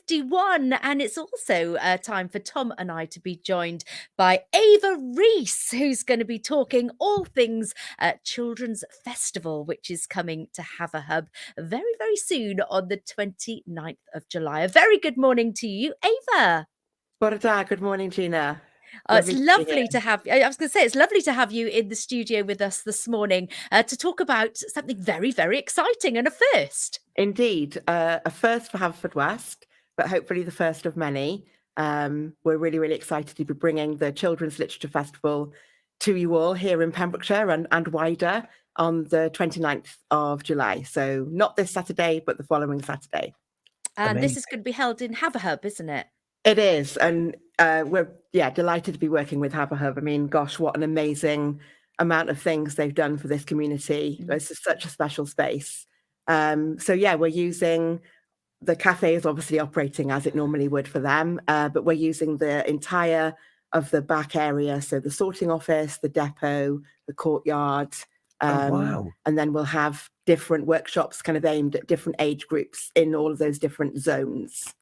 51, and it's also time for Tom and I to be joined by Ava Rees, who's going to be talking all things Children's Festival, which is coming to HaverHub very, very soon on the 29th of July. A very good morning to you, Ava. Good morning, Gina. It's Lovely to be here. lovely to have. I was going to say it's lovely to have you in the studio with us this morning to talk about something very, very exciting and a first. Indeed, a first for Haverfordwest, but hopefully the first of many. We're really, really excited to be bringing the Children's Literature Festival to you all here in Pembrokeshire and wider on the 29th of July. So not this Saturday, but the following Saturday. And this is going to be held in HaverHub, isn't it? It is, and we're delighted to be working with HaverHub. I mean, gosh, what an amazing amount of things they've done for this community. It's such a special space. We're using the cafe is obviously operating as it normally would for them, but we're using the entire of the back area, so the sorting office, the depot, the courtyard. And then we'll have different workshops kind of aimed at different age groups in all of those different zones.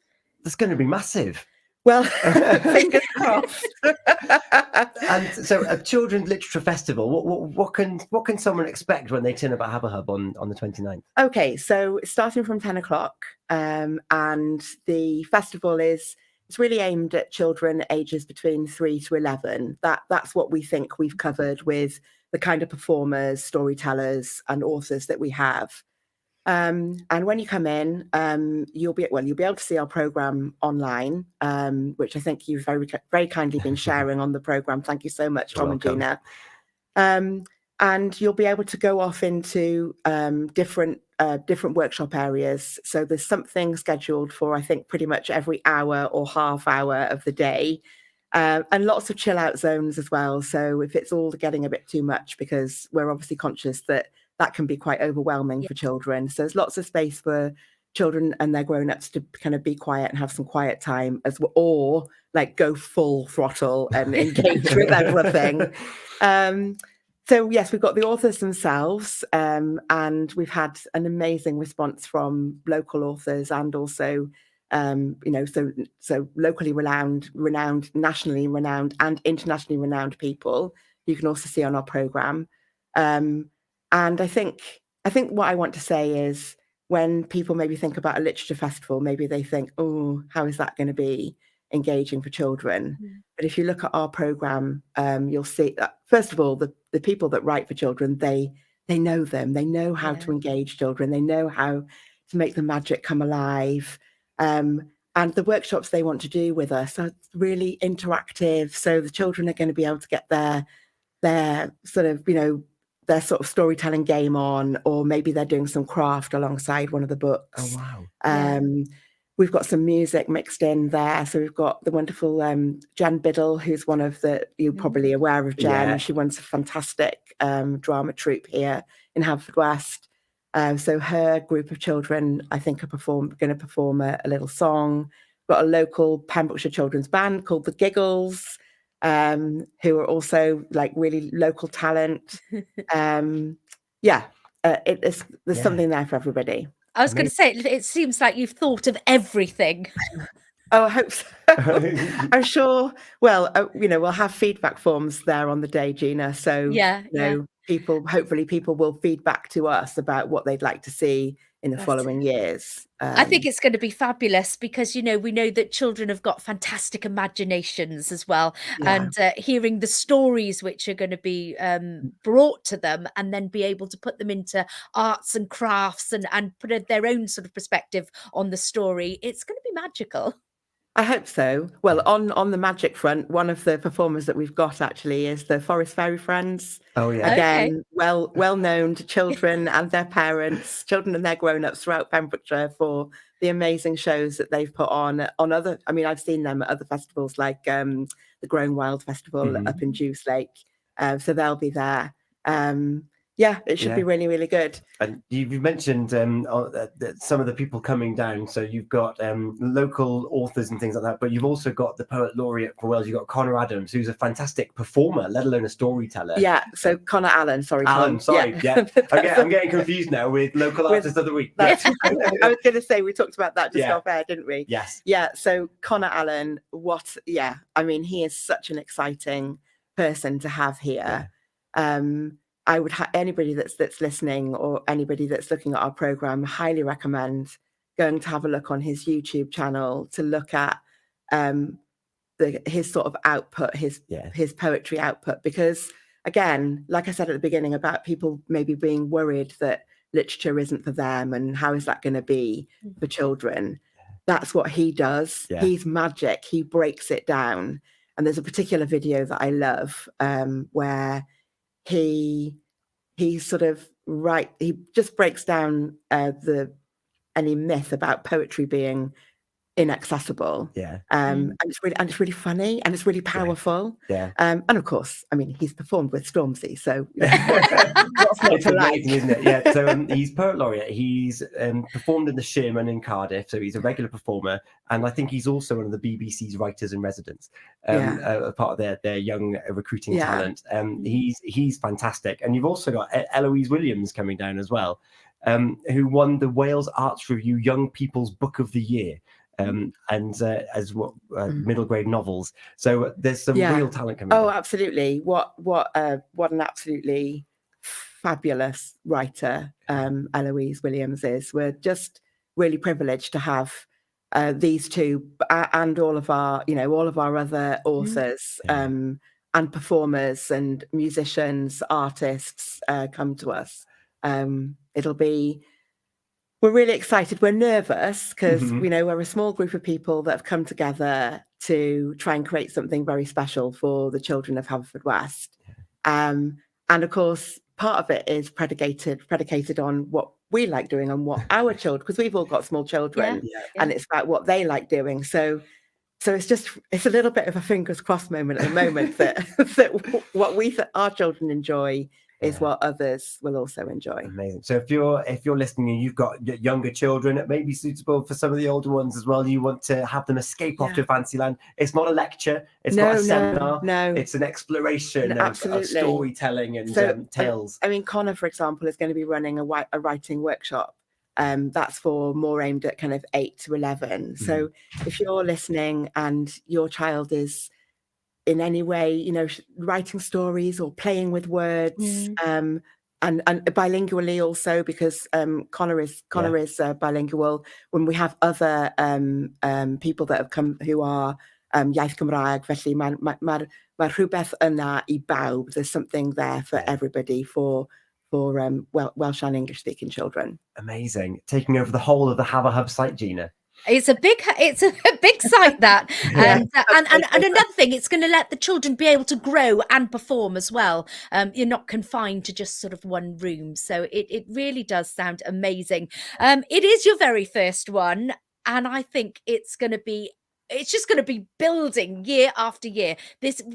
That's going to be massive. Well, fingers crossed. And so, a Children's Literature Festival. What can someone expect when they turn up at HaverHub on the 29th? Okay, so starting from 10 o'clock, and the festival it's really aimed at children ages between 3 to 11. That's what we think we've covered with the kind of performers, storytellers, and authors that we have. And when you come in, you'll be able to see our program online, which I think you've very, very kindly been sharing on the program. Thank you so much, Tom and Gina. And you'll be able to go off into different workshop areas. So there's something scheduled for, I think, pretty much every hour or half hour of the day. And lots of chill out zones as well. So if it's all getting a bit too much, because we're obviously conscious that can be quite overwhelming for children. So there's lots of space for children and their grown-ups to kind of be quiet and have some quiet time or like go full throttle and engage with everything. So yes, we've got the authors themselves, and we've had an amazing response from local authors and also so locally renowned, nationally renowned, and internationally renowned people you can also see on our program. And I think what I want to say is when people maybe think about a literature festival, maybe they think, oh, how is that going to be engaging for children? But if you look at our program, you'll see that, first of all, the people that write for children, they know them. They know how to engage children. They know how to make the magic come alive. And the workshops they want to do with us are really interactive. So the children are going to be able to get their sort of storytelling game on, or maybe they're doing some craft alongside one of the books. Oh, wow. We've got some music mixed in there. So we've got the wonderful Jen Biddle, who's one of you're probably aware of Jen. Yeah. She runs a fantastic drama troupe here in Haverfordwest. So her group of children, I think, are going to perform a little song. We've got a local Pembrokeshire children's band called the Giggles, who are also like really local talent. There's something there for everybody. I was going to say, it seems like you've thought of everything. Oh, I hope so. I'm sure. Well, we'll have feedback forms there on the day, Gina. So, hopefully people will feed back to us about what they'd like to see in the following years. I think it's going to be fabulous because, we know that children have got fantastic imaginations as well. Yeah. And hearing the stories which are going to be brought to them and then be able to put them into arts and crafts and put their own sort of perspective on the story, it's going to be magical. I hope so. Well, on the magic front, one of the performers that we've got actually is the Forest Fairy Friends. Oh yeah, again, well known to children and their parents, children and their grown-ups throughout Pembrokeshire for the amazing shows that they've put on other. I mean, I've seen them at other festivals like the Grown Wild Festival up in Juice Lake. So they'll be there. Yeah, it should be really, really good. And you've mentioned some of the people coming down. So you've got local authors and things like that, but you've also got the poet laureate for Wales. You've got Connor Adams, who's a fantastic performer, let alone a storyteller. Yeah, so Connor Allen, sorry, Alan, Tom. sorry, yeah. I'm getting confused now with local artist of the week. I was going to say, we talked about that just off air, didn't we? Yes. Yeah, so Connor Allen, I mean, he is such an exciting person to have here. I would anybody that's listening or anybody that's looking at our program, highly recommend going to have a look on his YouTube channel to look at his sort of output, his poetry output, because again, like I said at the beginning about people maybe being worried that literature isn't for them and how is that going to be for children. That's what he does. He's magic. He breaks it down. And there's a particular video that I love where he sort of he just breaks down any myth about poetry being inaccessible. And it's really funny and it's really powerful. And of course, I mean, he's performed with Stormzy, so it's amazing, isn't it? Yeah. So he's poet laureate. He's performed in the Sherman in Cardiff, so he's a regular performer, and I think he's also one of the BBC's writers in residence, a part of their young recruiting talent. He's fantastic, and you've also got Eloise Williams coming down as well, who won the Wales Arts Review Young People's Book of the Year. As middle grade novels, so there's some real talent coming. Oh, absolutely! What an absolutely fabulous writer Eloise Williams is. We're just really privileged to have these two and all of our other authors and performers and musicians, artists come to us. We're really excited. We're nervous because we're a small group of people that have come together to try and create something very special for the children of Haverfordwest. And of course, part of it is predicated on what we like doing and what our children, because we've all got small children, and it's about what they like doing. So it's a little bit of a fingers crossed moment at the moment that what our children enjoy is what others will also enjoy. Amazing. So if you're listening and you've got younger children, it may be suitable for some of the older ones as well. You want to have them escape off to Fantasyland. It's not a lecture. It's not a seminar. No. It's an exploration of storytelling and tales. I mean, Connor, for example, is going to be running a writing workshop. That's for more aimed at kind of 8 to 11. So if you're listening and your child is in any way, writing stories or playing with words, and bilingually also, because Connor is bilingual. When we have other people that have come who are iaith Cymraeg, felly mae'r rhywbeth yna I bawb. There's something there for everybody for Welsh and English speaking children. Amazing. Taking over the whole of the HaverHub site, Gina. It's a big site that, and another thing, it's going to let the children be able to grow and perform as well. You're not confined to just sort of one room, so it really does sound amazing. It is your very first one, and I think it's just going to be building year after year.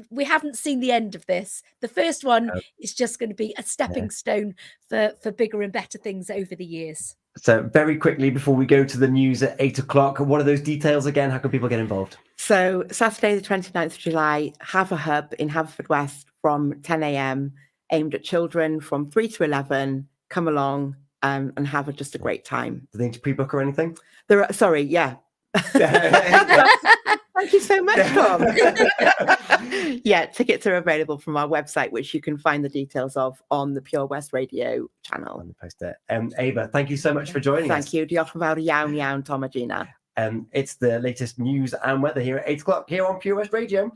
We haven't seen the end of this. The first one is just going to be a stepping stone for bigger and better things over the years. So very quickly, before we go to the news at 8 o'clock, what are those details again? How can people get involved? So Saturday, the 29th of July, HaverHub in Haverfordwest from 10 a.m, aimed at children from 3 to 11. Come along and have just a great time. Do they need to pre-book or anything? Thank you so much, Tom. Tickets are available from our website, which you can find the details of on the Pure West Radio channel. On the poster. Ava, thank you so much for joining us. Thank you. Diolch yn fawr iawn, Tom and Gina. It's the latest news and weather here at 8 o'clock here on Pure West Radio.